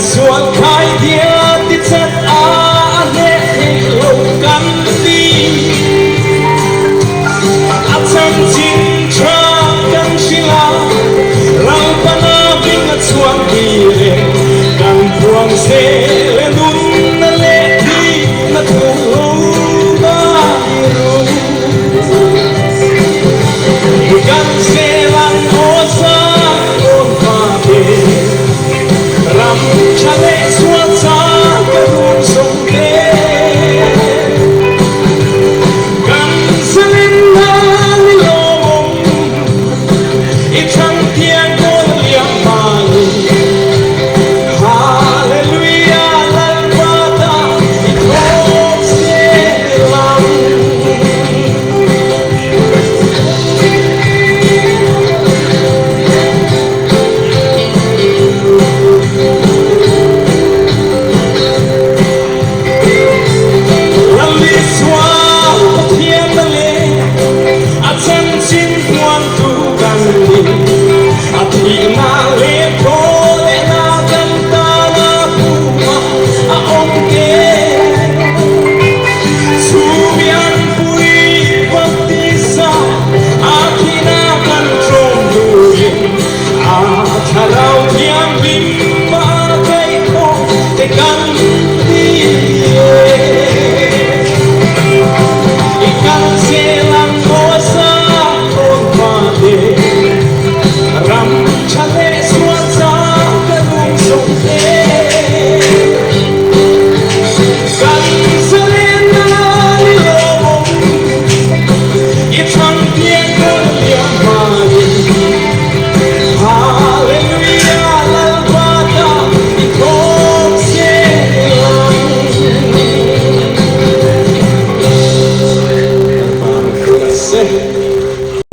suốt hai dia tít rất ane lâu cắn đi áp chân chín cha cắn sila rau pana vingat suang dire kan puang se le nun na le di na thu ba ru bukan selang osa on pa ram chale suata karung songte kan selinda lilong itang tiang kon liang malu hallelujah lalwata ikong selang Hãy subscribe cho kênh Ghiền Mì Gõ để không bỏ lỡ